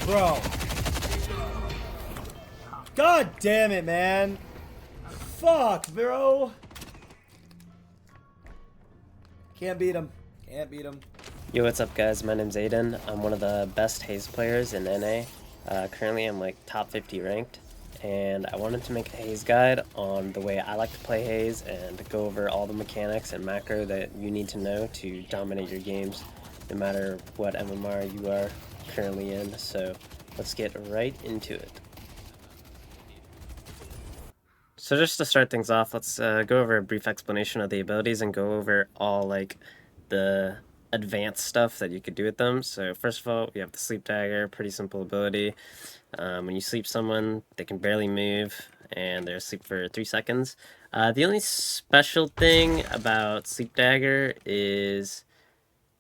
Bro. God damn it, man. Fuck, bro. Can't beat him. Can't beat him. Yo, what's up, guys? My name's Aiden. I'm one of the best Haze players in NA. Currently, I'm like top 50 ranked, and I wanted to make a Haze guide on the way I like to play Haze and go over all the mechanics and macro that you need to know to dominate your games, no matter what MMR you are currently in. So let's get right into it. So just to start things off, let's go over a brief explanation of the abilities and go over all like the advanced stuff that you could do with them. So first of all, we have the Sleep Dagger, pretty simple ability. When you sleep someone, they can barely move and they're asleep for 3 seconds. The only special thing about Sleep Dagger is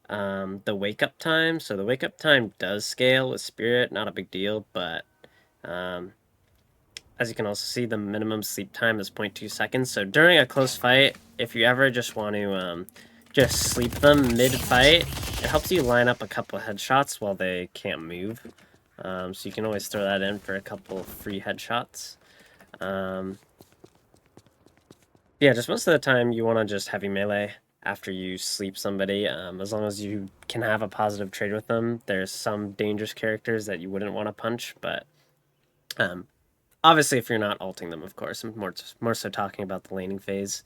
the wake up time. So the wake up time does scale with Spirit, not a big deal, but as you can also see, the minimum sleep time is 0.2 seconds. So during a close fight, if you ever just want to just sleep them mid-fight, it helps you line up a couple headshots while they can't move. So you can always throw that in for a couple free headshots. Yeah, just most of the time you want to just heavy melee after you sleep somebody. As long as you can have a positive trade with them. There's some dangerous characters that you wouldn't want to punch, but obviously if you're not ulting them, of course. I'm more so talking about the laning phase.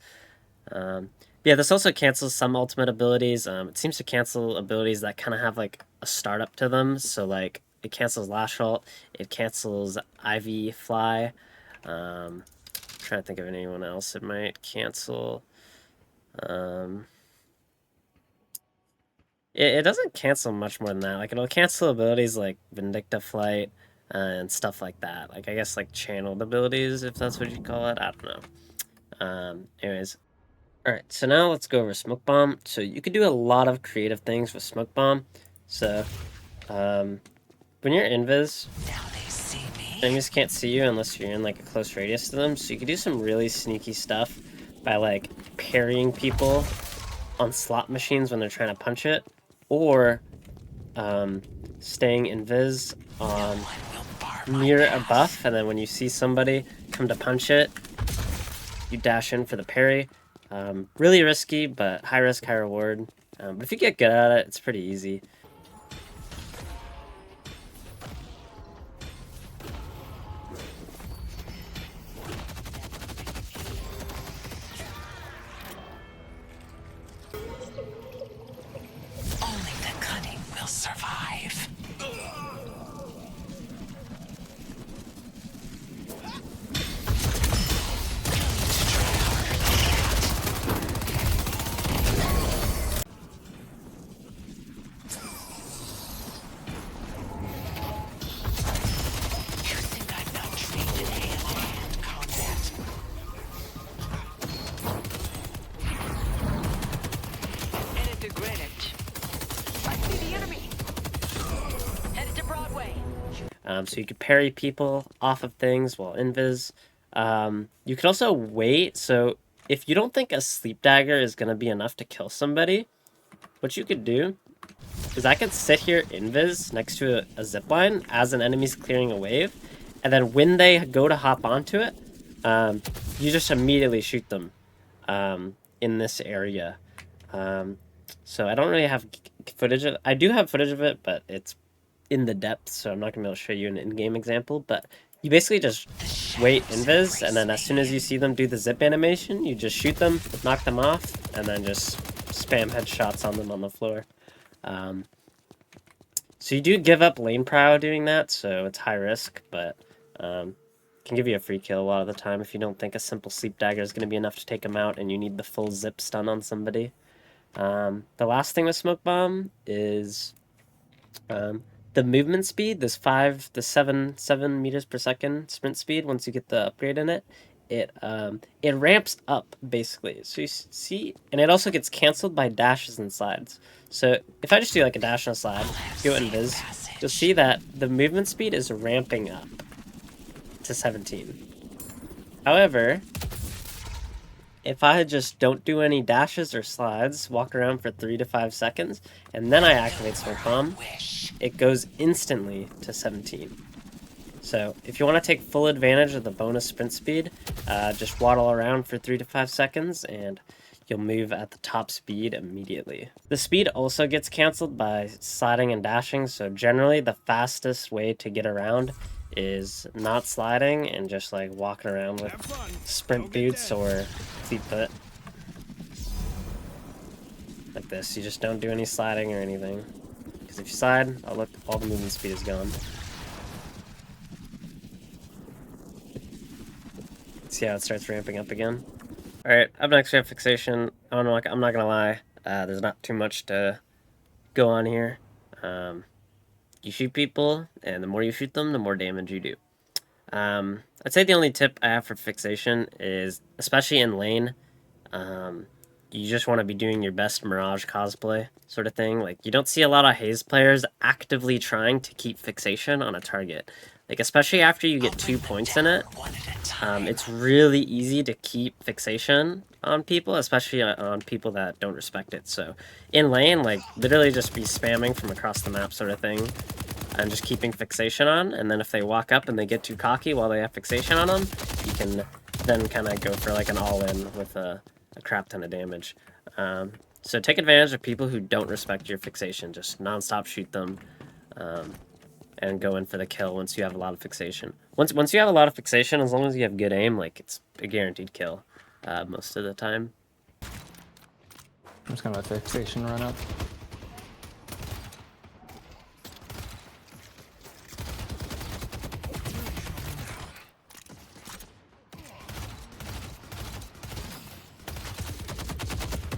Yeah, this also cancels some ultimate abilities. It seems to cancel abilities that kind of have like a startup to them. So like it cancels Lash Ult, it cancels Ivy Fly. Trying to think of anyone else it might cancel. It doesn't cancel much more than that. Like it'll cancel abilities like Vindicta Flight and stuff like that. Like I guess like channeled abilities, if that's what you call it. I don't know. Anyways. Alright, so now let's go over Smoke Bomb. So you could do a lot of creative things with Smoke Bomb. So, when you're invis, enemies can't see you unless you're in like a close radius to them. So you could do some really sneaky stuff by like parrying people on slot machines when they're trying to punch it, or staying invis on near a buff, and then when you see somebody come to punch it, you dash in for the parry. Really risky, but high risk, high reward. But if you get good at it, it's pretty easy. Only the cunning will survive. So you could parry people off of things while invis. You could also wait. So if you don't think a Sleep Dagger is going to be enough to kill somebody, what you could do is I could sit here invis next to a zipline as an enemy's clearing a wave, and then when they go to hop onto it, you just immediately shoot them in this area. So I don't really have footage of it. I do have footage of it, but it's in the depths, so I'm not gonna be able to show you an in-game example. But you basically just wait invis, and then as soon as you see them do the zip animation, you just shoot them, knock them off, and then just spam headshots on them on the floor. So you do give up lane prow doing that, so it's high risk, but can give you a free kill a lot of the time if you don't think a simple Sleep Dagger is going to be enough to take them out and you need the full zip stun on somebody. The last thing with Smoke Bomb is the movement speed, this 7 meters per second sprint speed. Once you get the upgrade in it, it ramps up basically. So you see, and it also gets canceled by dashes and slides. So if I just do like a dash and a slide, go invis, you'll see that the movement speed is ramping up to 17. However, if I just don't do any dashes or slides, walk around for 3 to 5 seconds, and then I activate Smoke Bomb, it goes instantly to 17. So if you want to take full advantage of the bonus sprint speed, just waddle around for 3 to 5 seconds and you'll move at the top speed immediately. The speed also gets cancelled by sliding and dashing, so generally the fastest way to get around is not sliding and just like walking around with sprint boots or fleet foot. Like this, you just don't do any sliding or anything. Because if you slide, all the movement speed is gone. See how it starts ramping up again? Alright, up next we have Fixation. I'm not gonna lie, there's not too much to go on here. You shoot people, and the more you shoot them, the more damage you do. I'd say the only tip I have for Fixation is, especially in lane, you just want to be doing your best Mirage cosplay sort of thing. Like, you don't see a lot of Haze players actively trying to keep Fixation on a target. Like, especially after you get 2 points in it, it's really easy to keep Fixation on people, especially on people that don't respect it. So in lane, like, literally just be spamming from across the map sort of thing and just keeping Fixation on, and then if they walk up and they get too cocky while they have Fixation on them, you can then kind of go for like an all-in with a crap ton of damage. So take advantage of people who don't respect your Fixation. Just non-stop shoot them and go in for the kill once you have a lot of Fixation. Once you have a lot of Fixation, as long as you have good aim, like, it's a guaranteed kill most of the time. I'm just gonna let Fixation run up.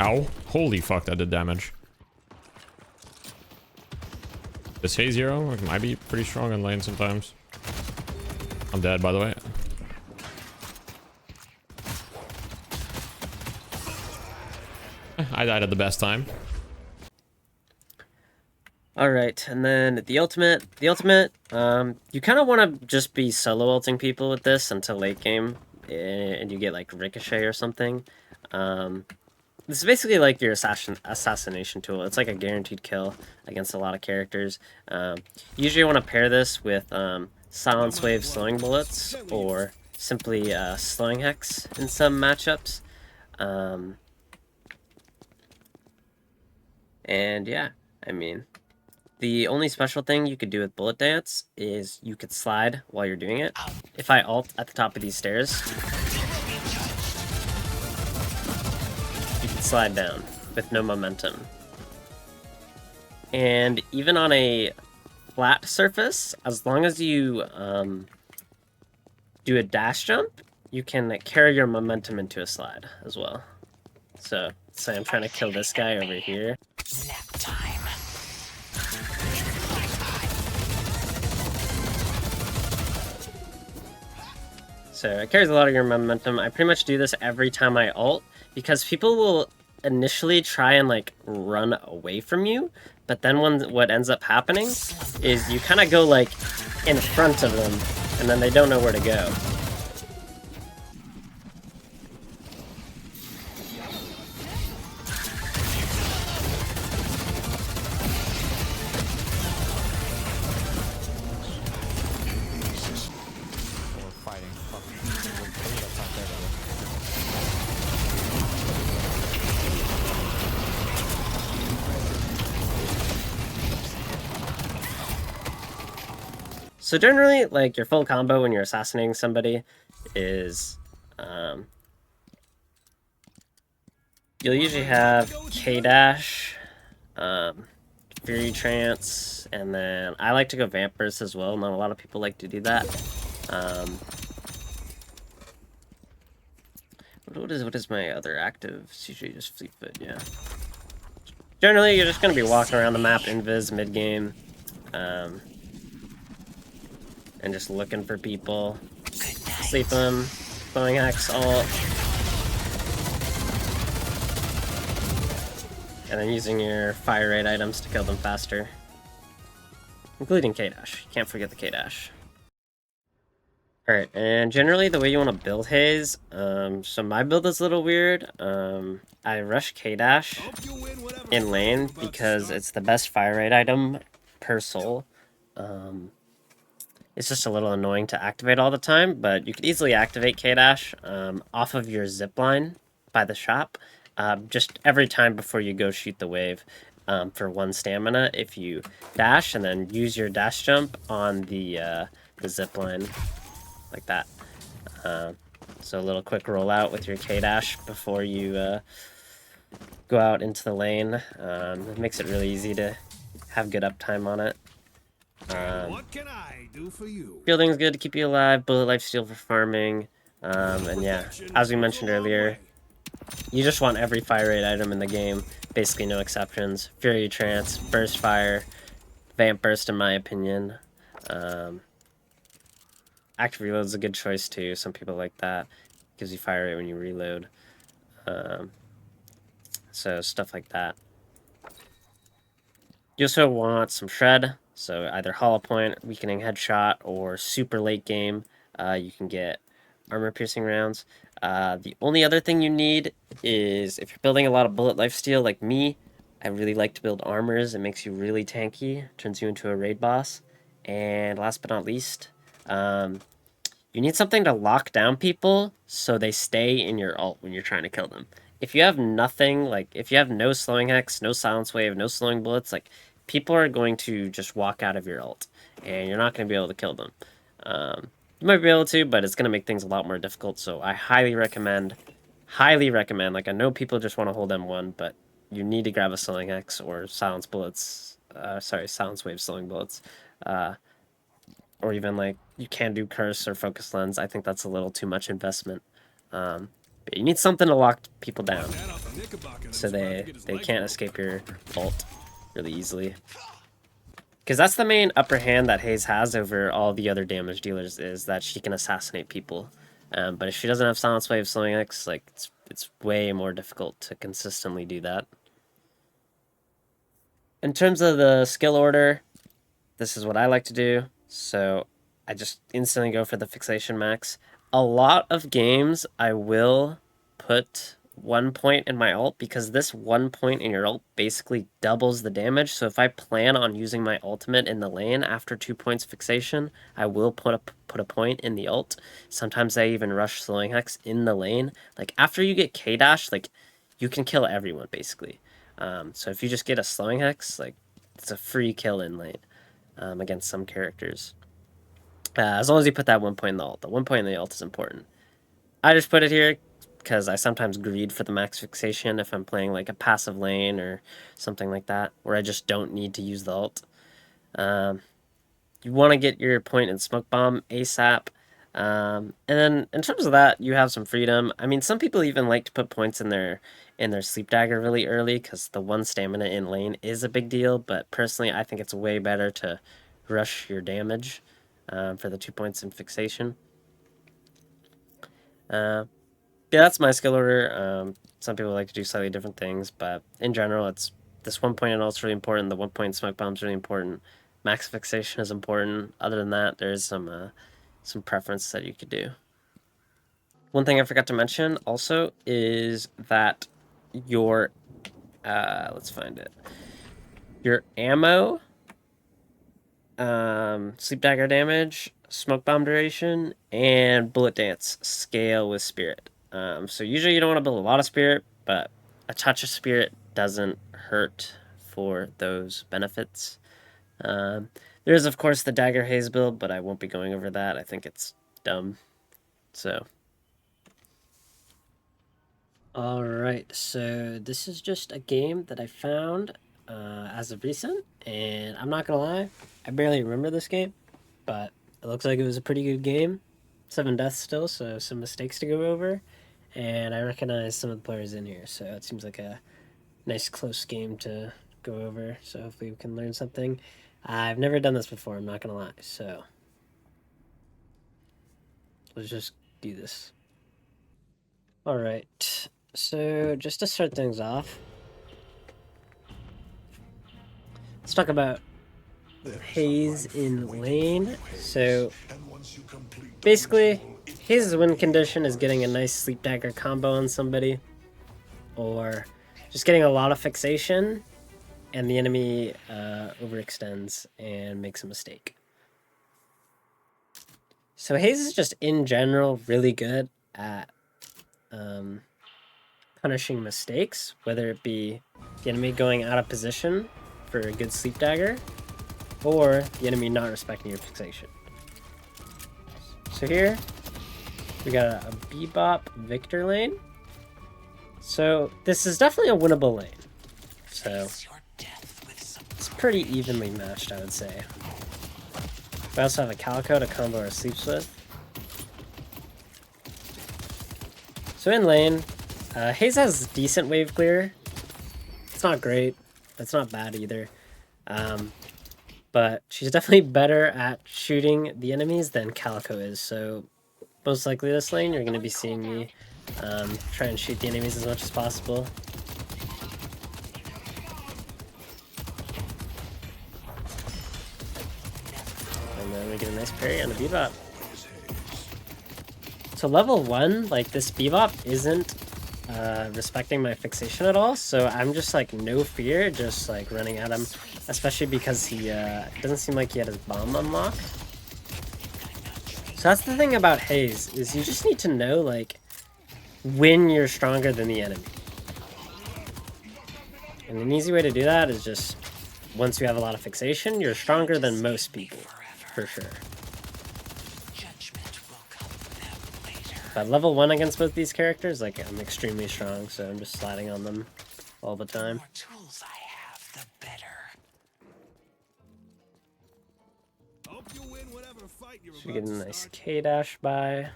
Ow. Holy fuck, that did damage. This Haze hero might be pretty strong in lane sometimes. I'm dead, by the way. I died at the best time. Alright, and then the ultimate, you kind of want to just be solo ulting people with this until late game, and you get like Ricochet or something. This is basically like your assassination tool. It's like a guaranteed kill against a lot of characters. Usually you want to pair this with Silence Wave slowing bullets, or simply slowing hex in some matchups. And yeah, I mean, the only special thing you could do with Bullet Dance is you could slide while you're doing it. If I ult at the top of these stairs, you can slide down with no momentum. And even on a flat surface, as long as you do a dash jump, you can carry your momentum into a slide as well. So, say I'm trying to kill this guy over here. Nap time. So it carries a lot of your momentum. I pretty much do this every time I ult, because people will initially try and like run away from you, but then what ends up happening is you kind of go like in front of them, and then they don't know where to go. So generally, like, your full combo when you're assassinating somebody is, you'll usually have K-Dash, Fury Trance, and then I like to go Vamp Burst as well. Not a lot of people like to do that. What is my other active? It's usually just Fleet Foot, yeah. Generally, you're just going to be walking around the map, invis, mid-game, and just looking for people, sleep them, throwing X ult, and then using your fire rate items to kill them faster, including K-Dash. Can't forget the K-Dash. Alright, and generally the way you want to build Haze, so my build is a little weird. I rush K-Dash in lane because it's the best fire rate item per soul. It's just a little annoying to activate all the time, but you can easily activate K-Dash off of your zipline by the shop, just every time before you go shoot the wave for 1 stamina if you dash, and then use your dash jump on the zipline, like that. So a little quick rollout with your K-Dash before you go out into the lane. It makes it really easy to have good uptime on it. What can I do for you? Fielding is good to keep you alive, bullet lifesteal for farming, and yeah, as we mentioned earlier, you just want every fire rate item in the game, basically no exceptions. Fury Trance, Burst Fire, Vamp Burst in my opinion. Active Reload is a good choice too, some people like that. Gives you fire rate when you reload. So stuff like that. You also want some Shred, so either Hollow Point, Weakening Headshot, or super late game, you can get armor piercing rounds. The only other thing you need is, if you're building a lot of bullet lifesteal like me, I really like to build armors. It makes you really tanky, turns you into a raid boss. And last but not least, you need something to lock down people so they stay in your ult when you're trying to kill them. If you have nothing, like, if you have no slowing hex, no silence wave, no slowing bullets, like, people are going to just walk out of your ult, and you're not going to be able to kill them. You might be able to, but it's going to make things a lot more difficult, so I highly recommend, like, I know people just want to hold M1, but you need to grab a slowing hex or silence bullets, silence wave slowing bullets, or even, like, you can do curse or focus lens. I think that's a little too much investment. But you need something to lock people down so they can't escape your ult really easily. Because that's the main upper hand that Haze has over all the other damage dealers, is that she can assassinate people. But if she doesn't have Silence Wave, Slowing X, like, it's way more difficult to consistently do that. In terms of the skill order, this is what I like to do. So I just instantly go for the Fixation max. A lot of games I will put 1 point in my ult, because this 1 point in your ult basically doubles the damage. So if I plan on using my ultimate in the lane after 2 points Fixation, I will put a point in the ult. Sometimes I even rush Slowing Hex in the lane. Like, after you get K-Dash, like, you can kill everyone basically. So if you just get a Slowing Hex, like, it's a free kill in lane against some characters. As long as you put that 1 point in the ult. The 1 point in the ult is important. I just put it here because I sometimes greed for the max Fixation if I'm playing like a passive lane or something like that, where I just don't need to use the ult. You want to get your point in Smoke Bomb ASAP. And then in terms of that, you have some freedom. I mean, some people even like to put points in their Sleep Dagger really early because the 1 stamina in lane is a big deal, but personally I think it's way better to rush your damage for the 2 points in Fixation. Yeah, that's my skill order. Some people like to do slightly different things, but in general, it's this 1 point in ult's really important. The 1 point in Smoke Bomb's really important. Max Fixation is important. Other than that, there's some preference that you could do. One thing I forgot to mention also is that your let's find it. Your ammo, Sleep Dagger damage, Smoke Bomb duration, and Bullet Dance scale with Spirit. So usually you don't want to build a lot of Spirit, but a touch of Spirit doesn't hurt for those benefits. There is, of course, the Dagger Haze build, but I won't be going over that. I think it's dumb. So. Alright, so this is just a game that I found as of recent, and I'm not gonna lie, I barely remember this game, but it looks like it was a pretty good game. 7 deaths still, so some mistakes to go over, and I recognize some of the players in here, so it seems like a nice close game to go over, so hopefully we can learn something. I've never done this before, I'm not gonna lie, so let's just do this. Alright, so just to start things off, let's talk about Haze in lane. So basically, Haze's win condition is getting a nice sleep dagger combo on somebody, or just getting a lot of fixation, and the enemy overextends and makes a mistake. So Haze is just in general really good at punishing mistakes, whether it be the enemy going out of position for a good sleep dagger, or the enemy not respecting your fixation. So here, we got a Bebop Victor lane. So this is definitely a winnable lane. So it's pretty evenly matched, I would say. We also have a Calico to combo our sleeps with. So in lane, Haze has decent wave clear. It's not great. It's not bad either. But she's definitely better at shooting the enemies than Calico is. So most likely this lane, you're going to be seeing me try and shoot the enemies as much as possible. And then we get a nice parry on the Bebop. So level 1, like this Bebop isn't respecting my fixation at all, so I'm just like no fear, just like running at him, especially because he doesn't seem like he had his bomb unlocked. So that's the thing about Haze, is you just need to know like when you're stronger than the enemy. And an easy way to do that is just once you have a lot of fixation, you're stronger than most people, for sure. But level 1 against both these characters, like I'm extremely strong, so I'm just sliding on them all the time. Tools I have, the better. Hope you win whatever fight you're So we get a about to nice start. K-dash by.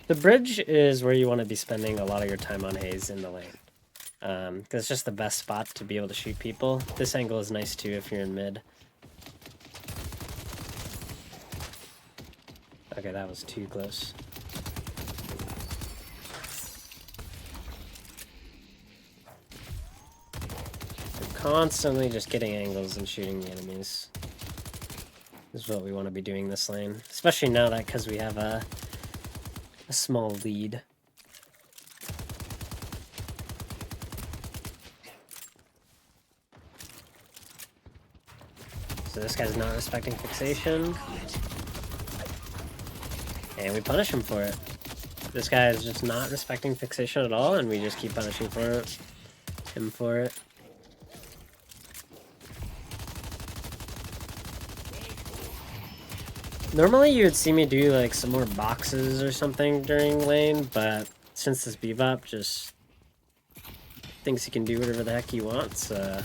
The bridge is where you want to be spending a lot of your time on Haze in the lane. Because it's just the best spot to be able to shoot people. This angle is nice too if you're in mid. Okay, that was too close. So constantly just getting angles and shooting the enemies is what we want to be doing this lane. Especially now that because we have a small lead. So this guy's not respecting fixation. And we punish him for it. This guy is just not respecting fixation at all, and we just keep punishing him for it. Normally you would see me do like some more boxes or something during lane, but since this Bebop just thinks he can do whatever the heck he wants, not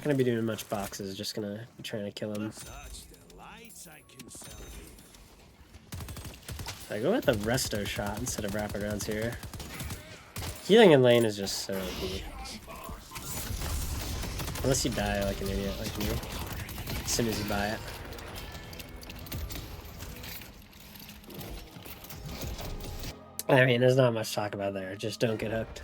gonna be doing much boxes, just gonna be trying to kill him. Such delights I can sell you. I go with the resto shot instead of wraparounds here. Healing in lane is just so OP. Unless you die like an idiot like me. As soon as you buy it. I mean, there's not much to talk about there. Just don't get hooked.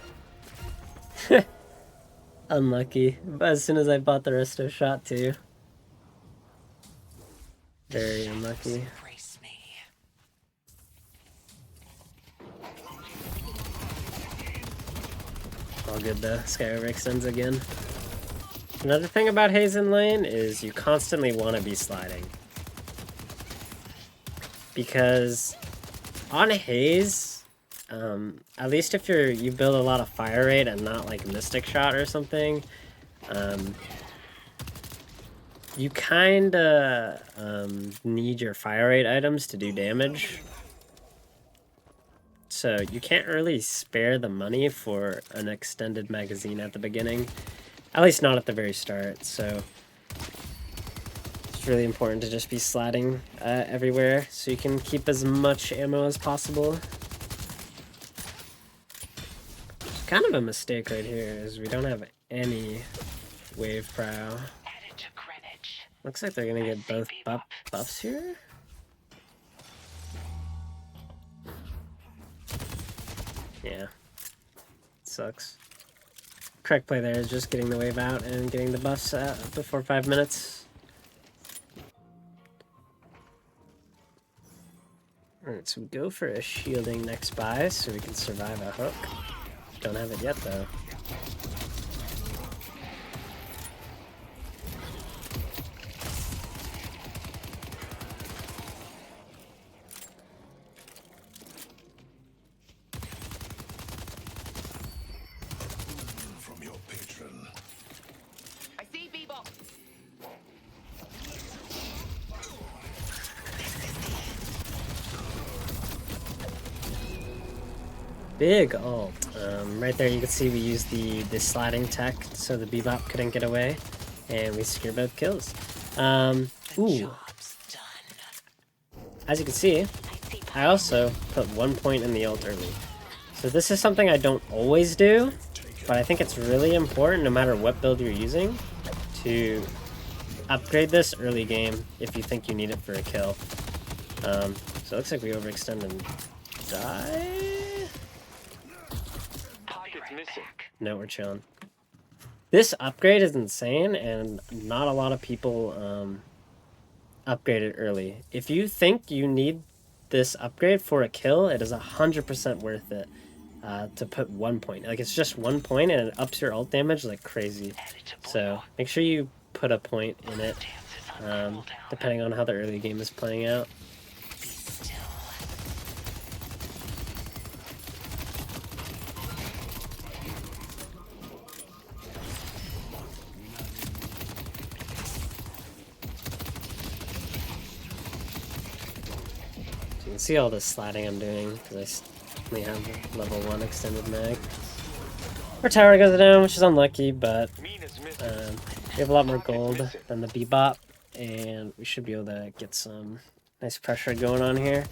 Unlucky. But as soon as I bought the resto shot too. Very unlucky. Embrace me. All good though. Sky overextends again. Another thing about Haze in lane is you constantly want to be sliding. Because on Haze, at least if you build a lot of fire rate and not like Mystic Shot or something, you kinda need your fire rate items to do damage. So you can't really spare the money for an extended magazine at the beginning. At least not at the very start, so it's really important to just be sliding everywhere so you can keep as much ammo as possible. It's kind of a mistake right here is we don't have any wave prow. Headed to Greenwich. Looks like they're gonna get both buffs here. Yeah. sucks. Correct play there is just getting the wave out and getting the buffs before 5 minutes. Alright, so we go for a shielding next buy so we can survive a hook. Don't have it yet though. From your patron. I see Bebop. Big ult. Right there you can see we used the sliding tech so the Bebop couldn't get away. And we secured both kills. Ooh. Job's done. As you can see, I also put 1 point in the ult early. So this is something I don't always do, but I think it's really important no matter what build you're using to upgrade this early game if you think you need it for a kill. So it looks like we overextend and die. No, we're chilling. This upgrade is insane, and not a lot of people upgrade it early. If you think you need this upgrade for a kill, it is 100% worth it to put 1 point. Like, it's just 1 point, and it ups your ult damage like crazy. So make sure you put a point in it, depending on how the early game is playing out. You can see all this sliding I'm doing because I only have level 1 extended mag. Our tower goes down, which is unlucky, but we have a lot more gold than the Bebop, and we should be able to get some nice pressure going on here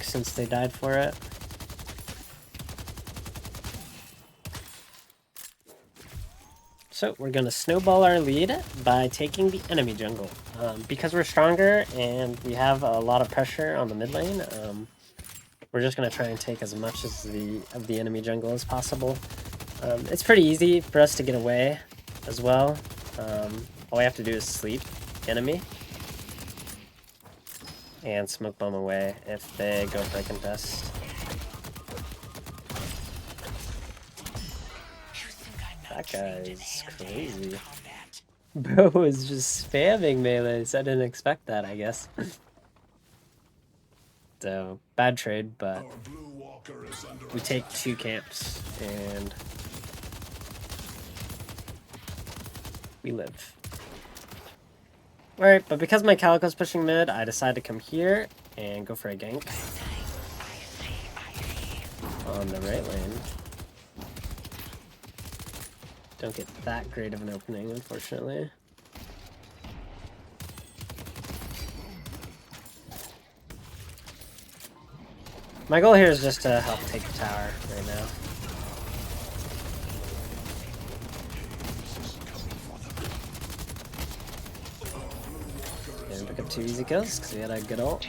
since they died for it. So we're going to snowball our lead by taking the enemy jungle. Because we're stronger and we have a lot of pressure on the mid lane, we're just going to try and take as much of the enemy jungle as possible. It's pretty easy for us to get away as well. All we have to do is sleep the enemy and smoke bomb away if they go for a contest. That guy's crazy. Bro is just spamming melees. I didn't expect that, I guess. So, bad trade, but we take 2 camps and we live. Alright, but because my Calico's pushing mid, I decide to come here and go for a gank on the right lane. Don't get that great of an opening, unfortunately. My goal here is just to help take the tower right now. And pick up 2 easy kills because we had a good ult.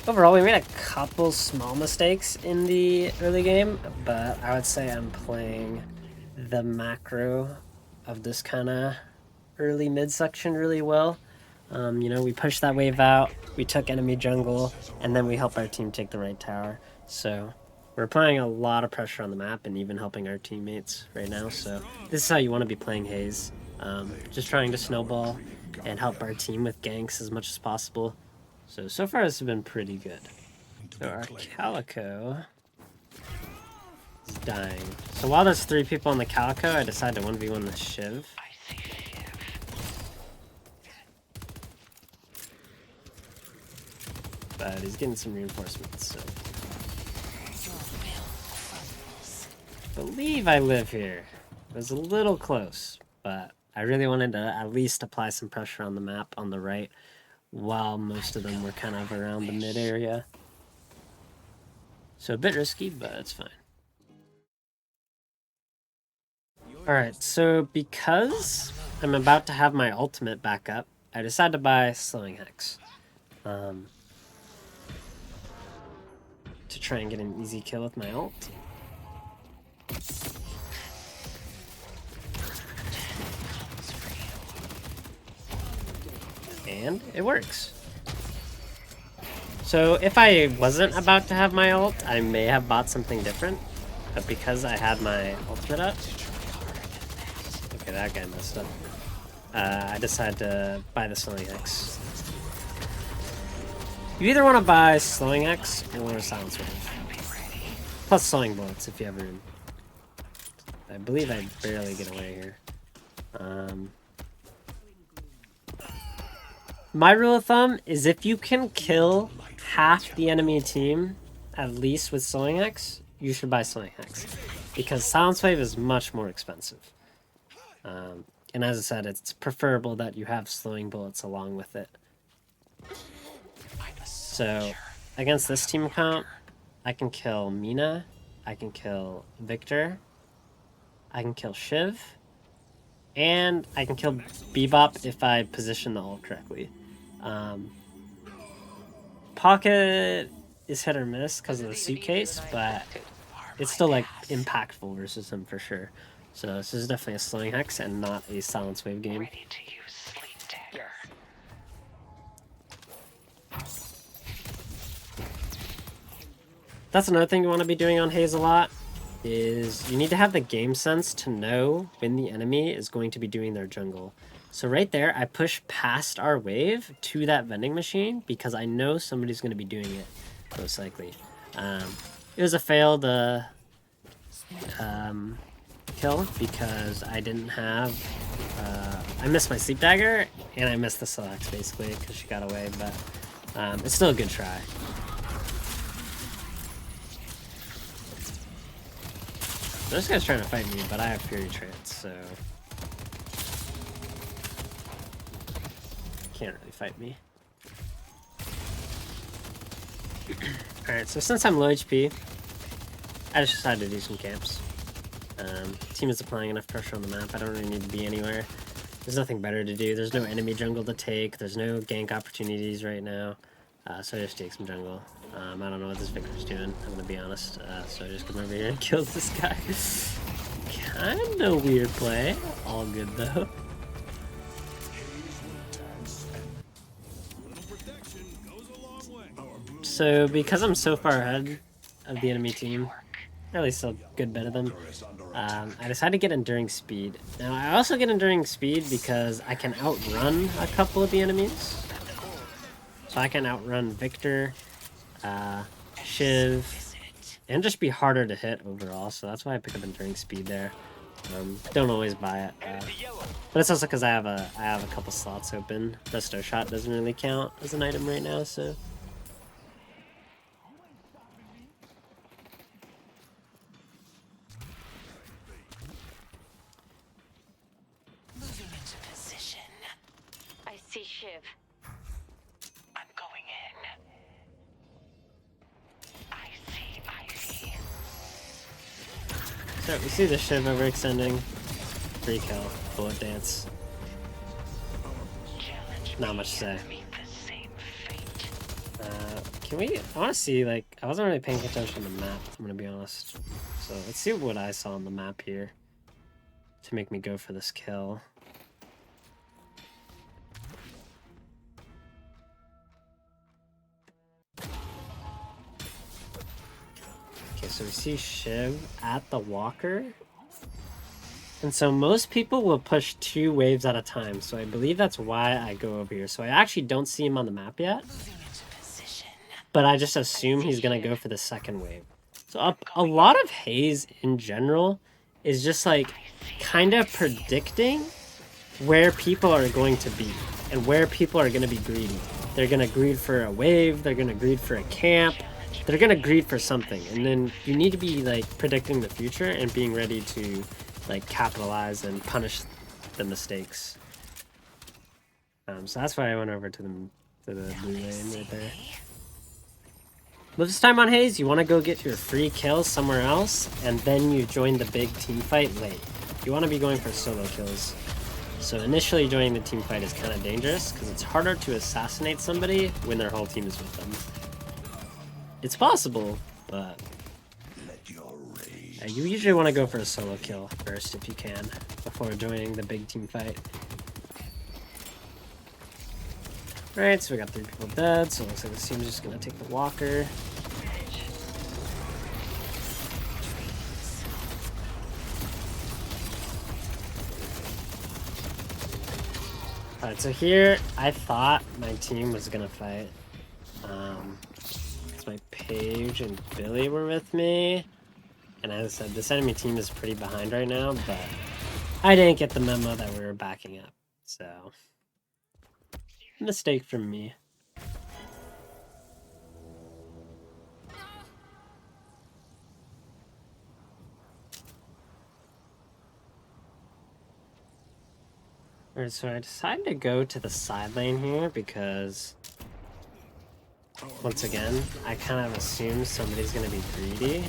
Overall, we made a couple small mistakes in the early game, but I would say I'm playing the macro of this kind of early mid section really well. You know, we pushed that wave out, we took enemy jungle, and then we helped our team take the right tower. So we're applying a lot of pressure on the map and even helping our teammates right now. So this is how you want to be playing Haze. Just trying to snowball and help our team with ganks as much as possible. So far this has been pretty good. So our Calico is dying. So while there's 3 people on the Calico, I decide to 1v1 the Shiv. But he's getting some reinforcements, so. I believe I live here. It was a little close, but I really wanted to at least apply some pressure on the map on the right while most of them were kind of around the mid area. So a bit risky, but it's fine. Alright, so because I'm about to have my ultimate back up, I decided to buy Slowing Hex. To try and get an easy kill with my ult. And it works. So if I wasn't about to have my ult, I may have bought something different. But because I had my ultimate up... Okay, that guy messed up. I decided to buy the Slowing X. You either want to buy Slowing X or Silence Wave. Plus Slowing Bullets if you ever... I believe I barely get away here. My rule of thumb is if you can kill half the enemy team, at least with Slowing X, you should buy Slowing X. Because Silence Wave is much more expensive. And as I said, it's preferable that you have Slowing Bullets along with it. So, against this team comp, I can kill Mina, I can kill Victor, I can kill Shiv, and I can kill Bebop if I position the ult correctly. Pocket is hit or miss because of the suitcase, but it's still like impactful versus him for sure. So this is definitely a Slowing Hex and not a Silence Wave game. Ready to use Sleep Dagger. That's another thing you want to be doing on Haze a lot, is you need to have the game sense to know when the enemy is going to be doing their jungle. So right there, I push past our wave to that vending machine because I know somebody's going to be doing it, most likely. It was a failed kill because I didn't have... I missed my Sleep Dagger, and I missed the Select, basically, because she got away, but it's still a good try. This guy's trying to fight me, but I have Fury Trance, so... Can't really fight me. Alright, so since I'm low HP, I just decided to do some camps. Team is applying enough pressure on the map, I don't really need to be anywhere. There's nothing better to do, there's no enemy jungle to take, there's no gank opportunities right now. So I just take some jungle. I don't know what this Victor's doing, I'm gonna be honest. So I just come over here and kill this guy. Kinda weird play. All good though. So because I'm so far ahead of the enemy team, or at least a good bit of them, I decided to get Enduring Speed. Now I also get Enduring Speed because I can outrun a couple of the enemies. So I can outrun Victor, Shiv, and just be harder to hit overall, so that's why I pick up Enduring Speed there. Don't always buy it, but it's also because I have a couple slots open. Resto Shot doesn't really count as an item right now, so... Moving into position. I see Shiv. I'm going in. I see. So we see the Shiv overextending. Free kill. Bullet dance. Not much to say. Can we... I want to see, like... I wasn't really paying attention to the map, I'm gonna be honest. So let's see what I saw on the map here to make me go for this kill. Okay, so we see Shiv at the walker. And so most people will push 2 waves at a time, so I believe that's why I go over here. So I actually don't see him on the map yet, but I just assume he's gonna go for the second wave. So a lot of Haze in general is just like kind of predicting where people are going to be and where people are gonna be greedy. They're gonna greed for a wave, they're gonna greed for a camp, they're gonna greed for something, and then you need to be like predicting the future and being ready to like capitalize and punish the mistakes. So that's why I went over to the blue lane right there. But this time on Haze, you want to go get your free kills somewhere else, and then you join the big team fight late. You want to be going for solo kills. So initially joining the team fight is kind of dangerous, because it's harder to assassinate somebody when their whole team is with them. It's possible, but Yeah, you usually want to go for a solo kill first if you can, before joining the big team fight. Alright, so we got 3 people dead, so it looks like this team's just gonna take the walker. Alright, so here, I thought my team was gonna fight. My Paige and Billy were with me. And as I said, this enemy team is pretty behind right now, but I didn't get the memo that we were backing up. So, mistake from me. Alright, so I decided to go to the side lane here because, once again, I kind of assume somebody's going to be greedy.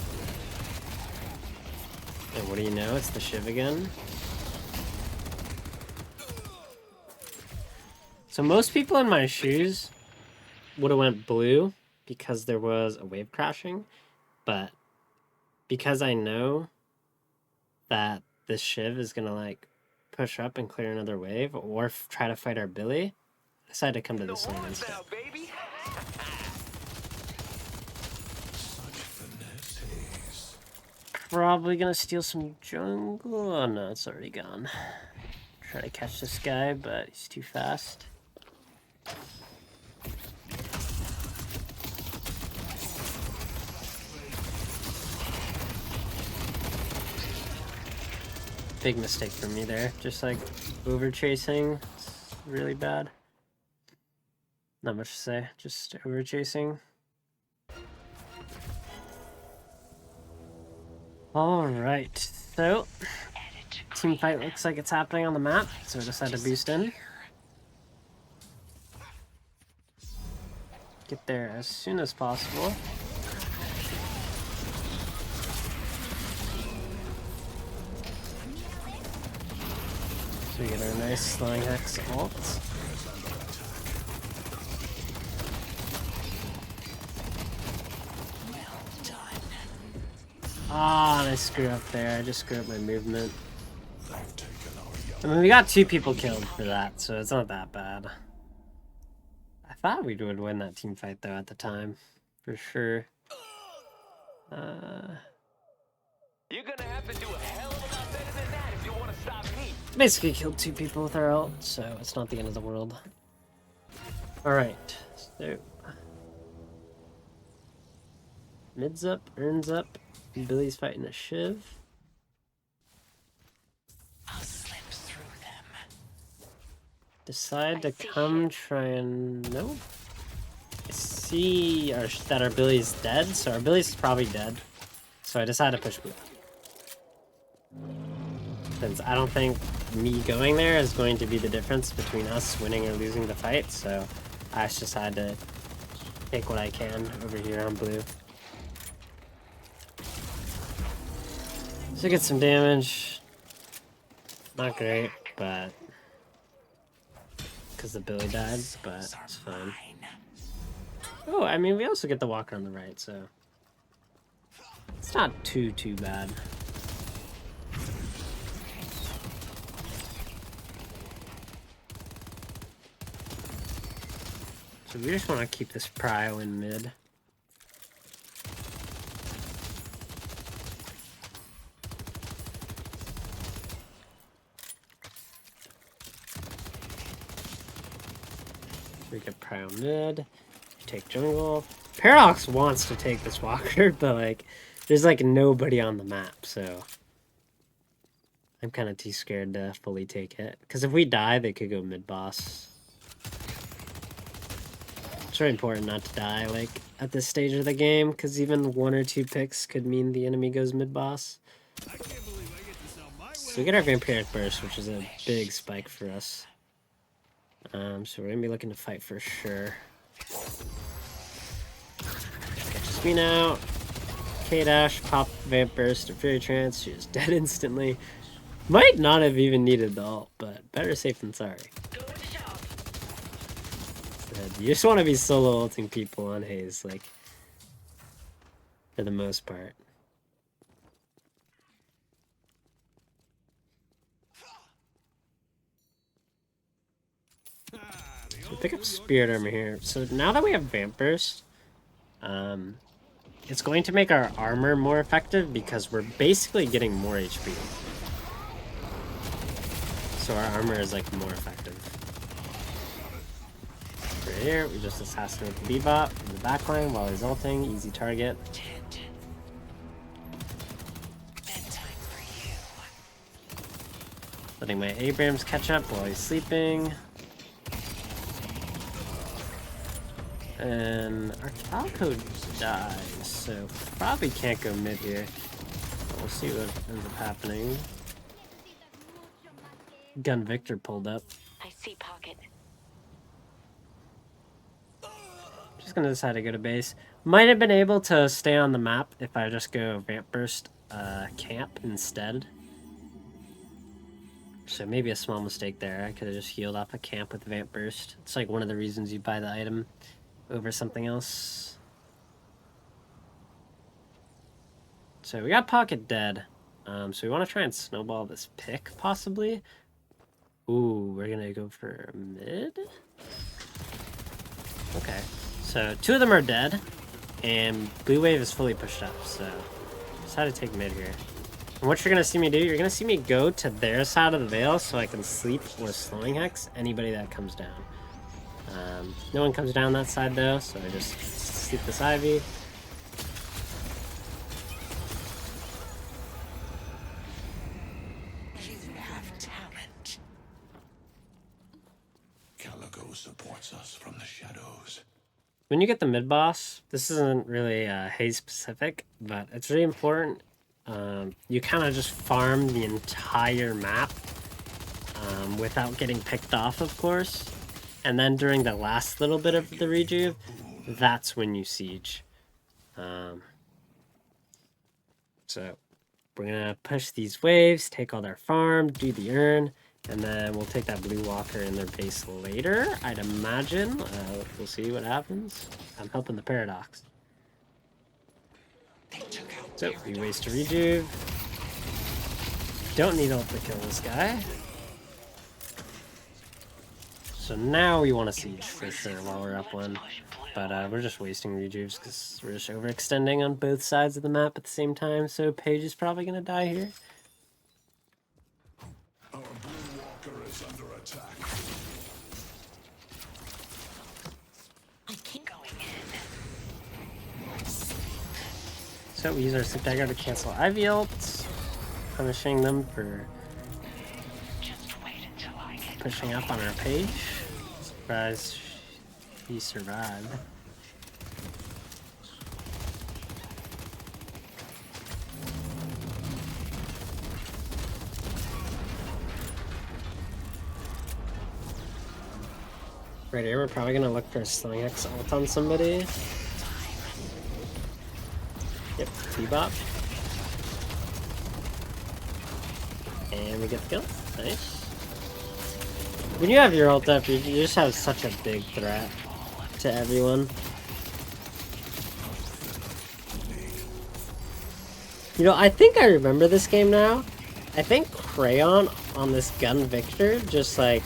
And what do you know? It's the Shiv again. So most people in my shoes would have went blue because there was a wave crashing. But because I know that this Shiv is going to like push up and clear another wave or try to fight our Billy, I decided to come to this lane instead. Probably gonna steal some jungle. Oh no, it's already gone. Try to catch this guy, but he's too fast. Big mistake from me there. Just like over chasing. It's really bad. Not much to say. Just over chasing. Alright, so team fight looks like it's happening on the map, so I decided to boost in. Get there as soon as possible. So we get our nice Slowing Hex ult. Ah, and I screwed up there. I just screwed up my movement. I mean, we got 2 people killed for that, so it's not that bad. I thought we would win that team fight, though, at the time. For sure. You're gonna have to do a hell of a lot better than that if you want to stop me. Basically killed 2 people with our ult, so it's not the end of the world. Alright, so... Mid's up, Ern's up. Billy's fighting a Shiv. I'll slip through them. Decide to come try and... Nope. I see that our Billy's dead, so our Billy's probably dead. So I decided to push blue. Since I don't think me going there is going to be the difference between us winning or losing the fight, so I just decided to take what I can over here on blue. So get some damage. Not great, but because the Billy died, but it's fine. Oh, I mean, we also get the walker on the right, so it's not too bad. So we just want to keep this prio in mid. We get prio mid, take jungle. Paradox wants to take this walker, but like, there's like nobody on the map, so I'm kind of too scared to fully take it. Because if we die, they could go mid boss. It's very important not to die like at this stage of the game, because even 1 or 2 picks could mean the enemy goes mid boss. So we get our vampiric burst, which is a big spike for us. So we're gonna be looking to fight for sure. Catches me now. K-dash, pop, vamp burst, Fury Trance. She was dead instantly. Might not have even needed the ult, but better safe than sorry. You just want to be solo ulting people on Haze, like, for the most part. We pick up Spirit Armor here. So now that we have Vamp Burst, it's going to make our armor more effective because we're basically getting more HP. So our armor is like more effective. Right here, we just assassinate the Bebop in the backline while he's ulting. Easy target. Letting my Abrams catch up while he's sleeping. And our Falco dies, so probably can't go mid here. But we'll see what ends up happening. Gun Victor pulled up. I see pocket. Just gonna decide to go to base. Might have been able to stay on the map if I just go Vamp Burst camp instead. So maybe a small mistake there. I could have just healed off a camp with Vamp Burst. It's like one of the reasons you buy the item over something else. So we got Pocket dead. So we want to try and snowball this pick, possibly. Ooh, we're going to go for mid? Okay. So 2 of them are dead. And Blue Wave is fully pushed up, so decided to take mid here. And what you're going to see me do, you're going to see me go to their side of the Veil so I can sleep or slowing hex anybody that comes down. No one comes down that side though, so I just sleep this Ivy. You have talent. Calico supports us from the shadows. When you get the mid boss, this isn't really Haze specific, but it's really important. You kind of just farm the entire map without getting picked off, of course. And then during the last little bit of the rejuve, that's when you siege. So we're gonna push these waves, take all their farm, do the urn, and then we'll take that blue walker in their base later, I'd imagine. We'll see what happens. I'm helping the Paradox. So we waste a rejuve. Don't need ult to kill this guy. So now we want to siege for sure while we're up one. But we're just wasting rejuves because we're just overextending on both sides of the map at the same time. So Paige is probably going to die here. Our blue walker is under attack. I keep going in. So we use our Sick Dagger to cancel Ivy ults, punishing them for Just wait until I get pushing up on our Paige. Surprise, he survived. Right here, we're probably gonna look for a Sling X ult on somebody. Yep, Bebop. And we get the kill. Nice. When you have your ult up, you just have such a big threat to everyone. You know, I think I remember this game now. I think Crayon on this Gun Victor just, like,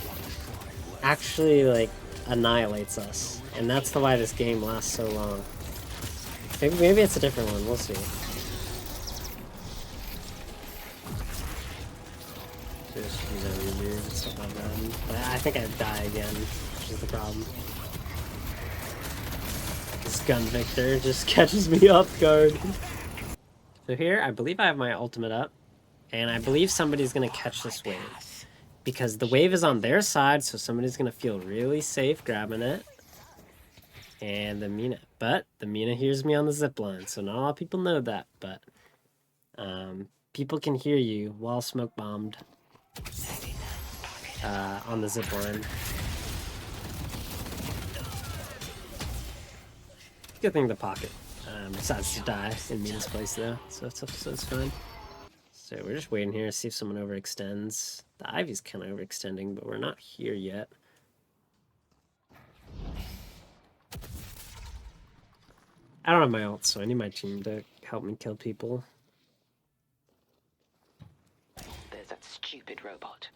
actually, like, annihilates us. And that's why this game lasts so long. Maybe it's a different one. We'll see. Just use a rejuve and stuff like that. But I think I'd die again, which is the problem. This Gun Victor just catches me off guard. So here, I believe I have my ultimate up. And I believe somebody's going to catch this wave. Because the wave is on their side, so somebody's going to feel really safe grabbing it. And the Mina. But the Mina hears me on the zipline, so not a lot of people know that. But people can hear you while smoke bombed on the zipline. Good thing the Pocket decides to die in Mina's place though, so it's fine. So we're just waiting here to see if someone overextends. The Ivy's kind of overextending, but we're not here yet. I don't have my ult, so I need my team to help me kill people. There's that stupid robot.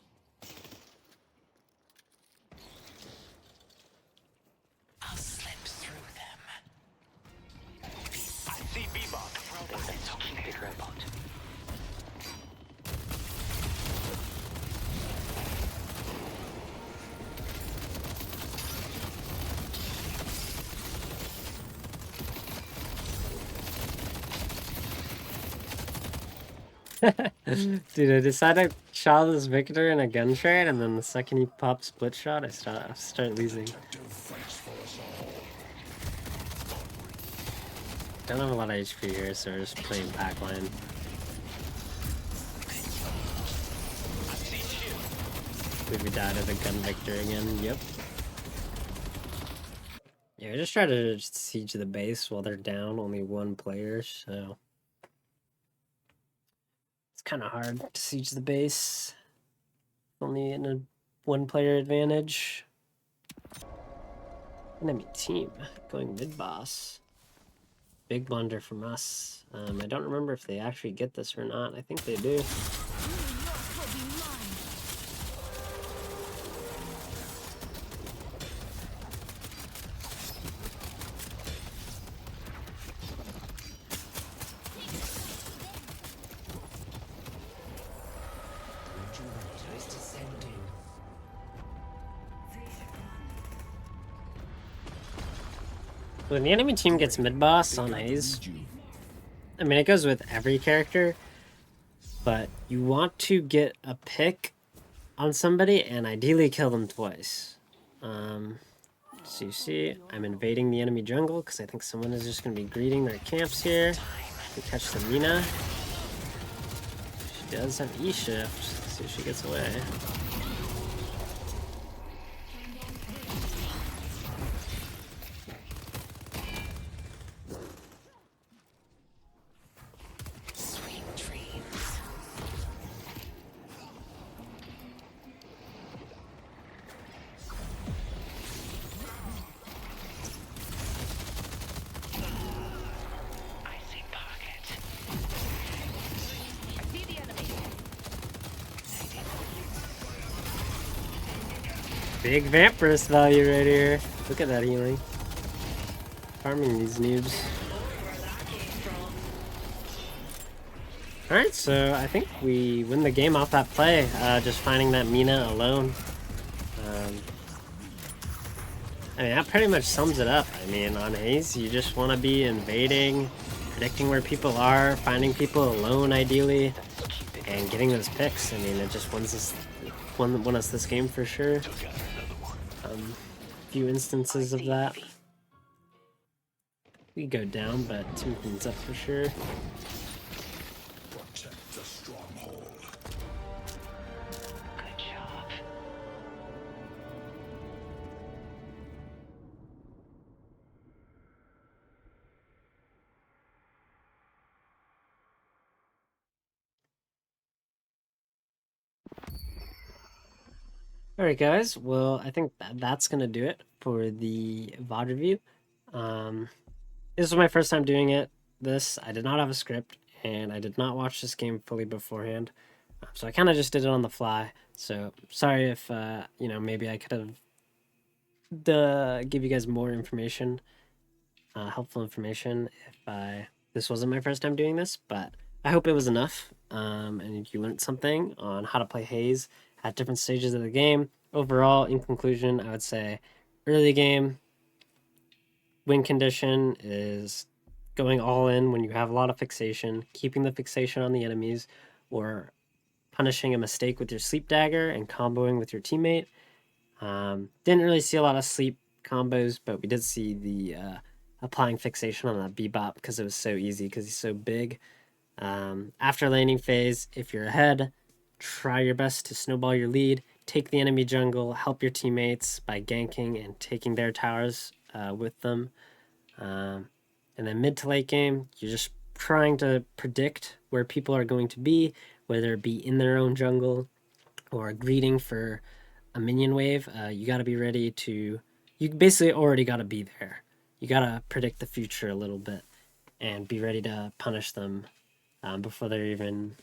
Dude, I decided to shot this Victor in a gun trade, and then the second he popped split shot, I start losing. Don't have a lot of HP here, so we're just playing backline. We died at a gun Victor again. Yep. Yeah, we just try to siege the base while they're down only one player, so it's kind of hard to siege the base. Only in a one-player advantage. Enemy team going mid-boss. Big blunder from us. I don't remember if they actually get this or not. I think they do. When the enemy team gets mid-boss on Haze, I mean, it goes with every character, but you want to get a pick on somebody and ideally kill them twice. So you see, I'm invading the enemy jungle because I think someone is just going to be greeting their camps here. We catch the Mina. She does have E-shift. Let's see if she gets away. Big Vampirist value right here. Look at that healing. Farming these noobs. Alright, so I think we win the game off that play. Just finding that Mina alone. I mean, that pretty much sums it up. I mean, on Haze, you just want to be invading, predicting where people are, finding people alone ideally, and getting those picks. I mean, it just won us this game for sure. Few instances of that. We go down, but 2 things up for sure. Protect the stronghold. Good job. Alright guys, well I think that's gonna do it for the VOD review. This was my first time doing it. I did not have a script, and I did not watch this game fully beforehand. So I kind of just did it on the fly. So sorry if, you know, maybe I could have give you guys more information, helpful information if this wasn't my first time doing this, but I hope it was enough, and you learned something on how to play Haze at different stages of the game. Overall, in conclusion, I would say early game, win condition is going all in when you have a lot of fixation, keeping the fixation on the enemies, or punishing a mistake with your sleep dagger and comboing with your teammate. Didn't really see a lot of sleep combos, but we did see the applying fixation on that bebop because it was so easy because he's so big. After laning phase, if you're ahead, try your best to snowball your lead, take the enemy jungle, help your teammates by ganking and taking their towers with them. And then mid to late game, you're just trying to predict where people are going to be, whether it be in their own jungle or greeting for a minion wave. You got to be ready to... You basically already got to be there. You got to predict the future a little bit and be ready to punish them before they're even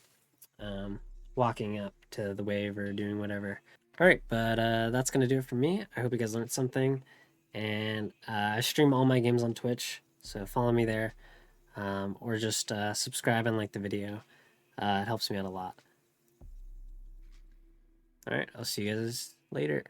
walking up to the wave or doing whatever. Alright, but that's going to do it for me. I hope you guys learned something. And I stream all my games on Twitch, so follow me there. Or just subscribe and like the video. It helps me out a lot. Alright, I'll see you guys later.